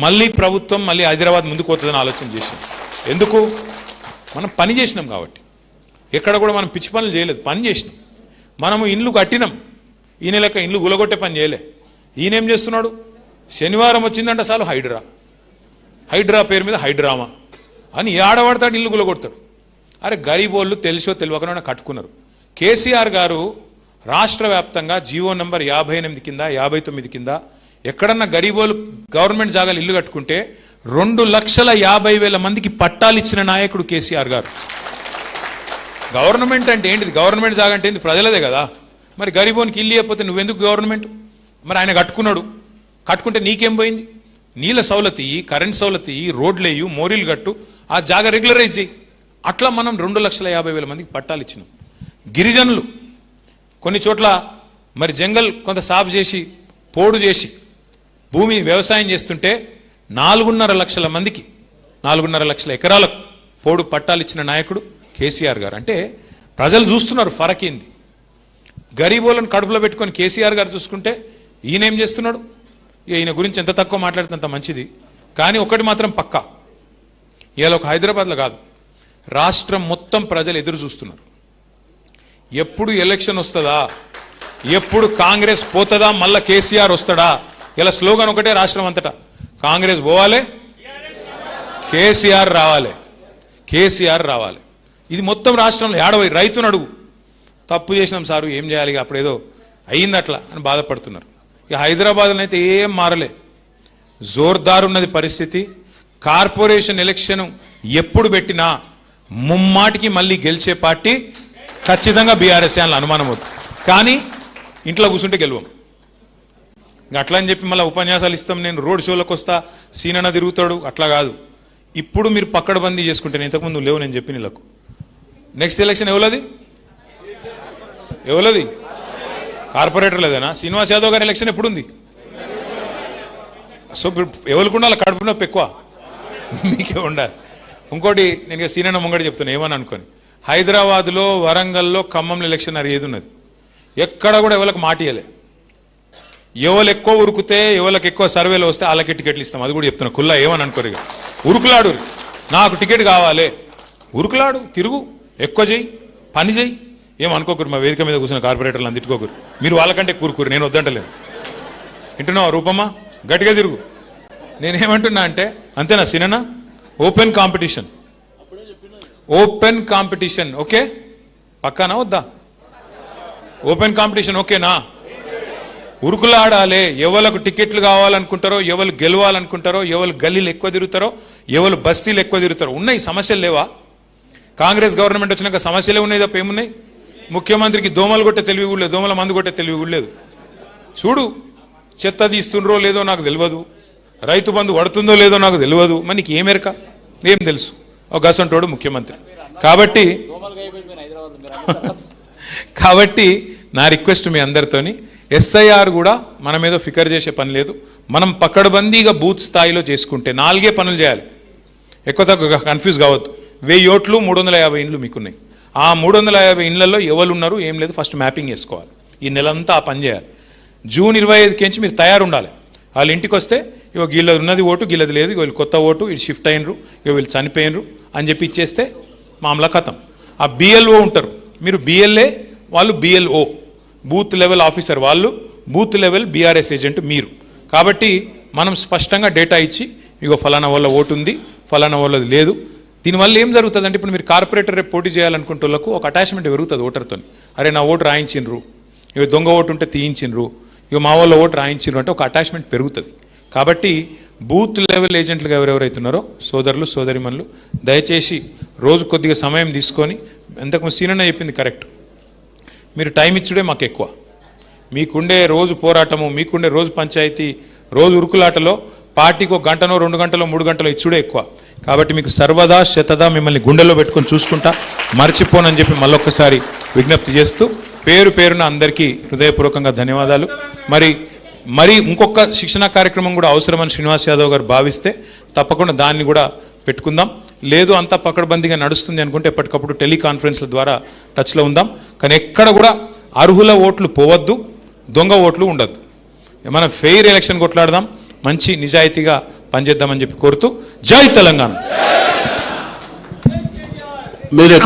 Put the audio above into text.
మళ్ళీ ప్రభుత్వం మళ్ళీ హైదరాబాద్ ముందుకు పోతుందని ఆలోచన చేసాం. ఎందుకు? మనం పని చేసినాం కాబట్టి. ఎక్కడ కూడా మనం పిచ్చి పనులు చేయలేదు, పని చేసినాం. మనము ఇండ్లు కట్టినాం, ఈయన లెక్క ఇండ్లు గులగొట్టే పని చేయలే. ఈయనేం చేస్తున్నాడు? శనివారం వచ్చిందంటే చాలు హైడ్రా పేరు మీద హైడ్రామా అని ఆడవాడతాడు, ఇల్లు గులగొడతాడు. అరే గరీబోళ్ళు తెలుసో తెలియకనే కట్టుకున్నారు. కేసీఆర్ గారు రాష్ట్ర వ్యాప్తంగా జీవో నంబర్ 58 కింద 59 కింద ఎక్కడన్నా గరీబోలు గవర్నమెంట్ జాగాలు ఇల్లు కట్టుకుంటే 2,50,000 మందికి పట్టాలు ఇచ్చిన నాయకుడు కేసీఆర్ గారు. గవర్నమెంట్ అంటే ఏంటిది? గవర్నమెంట్ జాగా అంటే ఏంటి? ప్రజలదే కదా. మరి గరీబోనికి ఇల్లు ఇవ్వకపోతే నువ్వెందుకు గవర్నమెంట్? మరి ఆయన కట్టుకున్నాడు, కట్టుకుంటే నీకేం పోయింది? నీళ్ళ సౌలతి, కరెంట్ సౌలతి, రోడ్లు వేయు, మోరీలు కట్టు, ఆ జాగా రెగ్యులరైజ్ చేయి. అట్లా మనం 2,50,000 మందికి పట్టాలు ఇచ్చినాం. గిరిజనులు కొన్ని చోట్ల మరి జంగల్ కొంత సాఫ్ చేసి పోడు చేసి భూమి వ్యవసాయం చేస్తుంటే 4.5 లక్షల మందికి 4.5 లక్షల ఎకరాలకు పోడు పట్టాలు ఇచ్చిన నాయకుడు కేసీఆర్ గారు. అంటే ప్రజలు చూస్తున్నారు ఫరక్ ఏంది. గరీబోలను కడుపులో పెట్టుకొని కేసీఆర్ గారు చూసుకుంటే ఈయనేం చేస్తున్నాడు? ఈయన గురించి ఎంత తక్కువ మాట్లాడితే అంత మంచిది. కానీ ఒకటి మాత్రం పక్కా, ఇవాళ ఒక హైదరాబాద్లో కాదు, రాష్ట్రం మొత్తం ప్రజలు ఎదురు చూస్తున్నారు. ఎప్పుడు ఎలక్షన్ వస్తుందా, ఎప్పుడు కాంగ్రెస్ పోతుందా, మళ్ళా కేసీఆర్ వస్తాడా? ఇలా స్లోగన్ ఒకటే రాష్ట్రం అంతటా, కాంగ్రెస్ పోవాలి, కేసీఆర్ రావాలి, కేసీఆర్ రావాలి. ఇది మొత్తం రాష్ట్రంలో ఏడవై. రైతును అడుగు, తప్పు చేసినాం సారు ఏం చేయాలి, అప్పుడేదో అయ్యింది అట్లా అని బాధపడుతున్నారు. ఇక హైదరాబాద్లో అయితే ఏం మారలే, జోర్దారున్నది పరిస్థితి. కార్పొరేషన్ ఎలక్షన్ ఎప్పుడు పెట్టినా ముమ్మాటికి మళ్ళీ గెలిచే పార్టీ ఖచ్చితంగా బీఆర్ఎస్ అని అనుమానం అవుతుంది. కానీ ఇంట్లో కూర్చుంటే గెలవం. ఇంకా అట్లా అని చెప్పి మళ్ళీ ఉపన్యాసాలు ఇస్తాం, నేను రోడ్ షోలకు వస్తా, సీనన్న తిరుగుతాడు, అట్లా కాదు. ఇప్పుడు మీరు పక్కడబందీ చేసుకుంటే, నేను ఇంతకుముందు లేవు నేను చెప్పిన వీళ్ళకు. నెక్స్ట్ ఎలక్షన్ ఎవలది? కార్పొరేటర్ లేదనా? శ్రీనివాస్ యాదవ్ గారి ఎలక్షన్ ఎప్పుడుంది? సో ఎవరికి ఉండాలి? కడుపు నొప్పి ఎక్కువ మీకే ఉండాలి. ఇంకోటి నేను సీనన్న ముంగడి చెప్తాను, ఏమని అనుకోని, హైదరాబాద్లో, వరంగల్లో, ఖమ్మంలో ఎలక్షన్ ఏది ఉన్నది, ఎక్కడ కూడా ఎవరికి మాట ఇవ్వలే. ఎవరు ఎక్కువ ఉరుకుతే, ఎవరికి ఎక్కువ సర్వేలు వస్తే వాళ్ళకి టికెట్లు ఇస్తాం. అది కూడా చెప్తున్నా కుల్లా, ఏమని అనుకోరు. ఇక ఉరుకులాడు, నాకు టికెట్ కావాలి, ఉరుకులాడు, తిరుగు, ఎక్కువ చెయ్యి, పని చెయ్యి, ఏమనుకోకరు. మా వేదిక మీద కూర్చున్న కార్పొరేటర్లు అంత తిట్టుకోకరు. మీరు వాళ్ళకంటే కూరుకురు, నేను వద్దంటలేను. వింటున్నావా రూపమ్మా? గట్టిగా తిరుగు. నేనేమంటున్నా అంటే, అంతేనా సినన్నా? Open competition, open competition okay, పక్కానా వద్దా? ఓపెన్ కాంపిటీషన్ ఓకేనా? ఉరుకులాడాలే. ఎవరికి టికెట్లు కావాలనుకుంటారో, ఎవరు గెలవాలనుకుంటారో, ఎవరు గల్లీలు ఎక్కువ తిరుగుతారో, ఎవరు బస్తీలు ఎక్కువ తిరుగుతారో. ఉన్నాయి సమస్యలు లేవా? కాంగ్రెస్ గవర్నమెంట్ వచ్చినాక సమస్యలే ఉన్నాయి తప్ప ఏమున్నాయి? ముఖ్యమంత్రికి దోమలు కొట్టే తెలివి కూడా లేదు, దోమల మందు కొట్టే తెలివి కూడా లేదు. చూడు, చెత్త తీస్తుండ్రో లేదో నాకు తెలియదు, రైతు బంధు పడుతుందో లేదో నాకు తెలియదు. మరి నీకు ఏమెరక? ఏం తెలుసు? ఒక గసంటోడు ముఖ్యమంత్రి. కాబట్టి నా రిక్వెస్ట్ మీ అందరితోని, ఎస్ఐఆర్ కూడా మన మీద ఫికర్ చేసే పని లేదు. మనం పక్కడబందీగా బూత్ స్థాయిలో చేసుకుంటే 4 పనులు చేయాలి. ఎక్కువ తక్కువ కన్ఫ్యూజ్ కావద్దు. 1000 ఓట్లు, 350 ఇండ్లు మీకున్నాయి. ఆ 350 ఇండ్లలో ఎవరు ఉన్నారు ఏం లేదు ఫస్ట్ మ్యాపింగ్ చేసుకోవాలి. ఈ నెలంతా ఆ పని చేయాలి. జూన్ 25కి నుంచి మీరు తయారు ఉండాలి. వాళ్ళు ఇంటికి వస్తే ఇగో వీళ్ళది ఉన్నది ఓటు, వీళ్ళది లేదు, వీళ్ళు కొత్త ఓటు, వీళ్ళు షిఫ్ట్ అయినరు, ఇగో వీళ్ళు చనిపోయినరు అని చెప్పి ఇచ్చేస్తే మామూలు కథం. ఆ బిఎల్ఓ ఉంటారు, మీరు బిఎల్ఏ, వాళ్ళు బిఎల్ఓ, బూత్ లెవెల్ ఆఫీసర్ వాళ్ళు, బూత్ లెవెల్ బీఆర్ఎస్ ఏజెంట్ మీరు. కాబట్టి మనం స్పష్టంగా డేటా ఇచ్చి ఇగో ఫలానా వాళ్ళ ఓటు ఉంది, ఫలానా వాళ్ళది లేదు. దీనివల్ల ఏం జరుగుతుంది అంటే, ఇప్పుడు మీరు కార్పొరేటర్ రేపు పోటీ చేయాలనుకుంటున్నకు ఒక అటాచ్మెంట్ పెరుగుతుంది ఓటర్తో. అరే నా ఓటు రాయించిండ్రు, ఇక దొంగ ఓటు ఉంటే తీయించిండ్రు, ఇక మా వాళ్ళ ఓటు రాయించిండ్రు అంటే ఒక అటాచ్మెంట్ పెరుగుతుంది. కాబట్టి బూత్ లెవెల్ ఏజెంట్లుగా ఎవరెవరైతున్నారో సోదరులు సోదరిమణులు దయచేసి రోజు కొద్దిగా సమయం తీసుకొని, ఎంతకు సీనన్న చెప్పింది కరెక్ట్, మీరు టైం ఇచ్చుడే మాకు ఎక్కువ. మీకుండే రోజు పోరాటము, మీకుండే రోజు పంచాయతీ, రోజు ఉరుకులాటలో పార్టీకి 1 గంటనో 2 గంటలో 3 గంటలో ఇచ్చుడే ఎక్కువ. కాబట్టి మీకు సర్వదా శతదా మిమ్మల్ని గుండెల్లో పెట్టుకొని చూసుకుంటా, మర్చిపోనని చెప్పి మళ్ళొక్కసారి విజ్ఞప్తి చేస్తూ పేరు పేరున అందరికీ హృదయపూర్వకంగా ధన్యవాదాలు. మరి ఇంకొక శిక్షణ కార్యక్రమం కూడా అవసరమని శ్రీనివాస్ యాదవ్ గారు భావిస్తే తప్పకుండా దాన్ని కూడా పెట్టుకుందాం. లేదు అంతా పకడ్బందీగా నడుస్తుంది అనుకుంటే ఎప్పటికప్పుడు టెలికాన్ఫరెన్స్ల ద్వారా టచ్లో ఉందాం. కానీ ఎక్కడ కూడా అర్హుల ఓట్లు పోవద్దు, దొంగ ఓట్లు ఉండద్దు. మనం ఫెయిర్ ఎలక్షన్ కొట్లాడదాం, మంచి నిజాయితీగా పనిచేద్దామని చెప్పి కోరుతూ జై తెలంగాణ. మీరు ఎక్కడ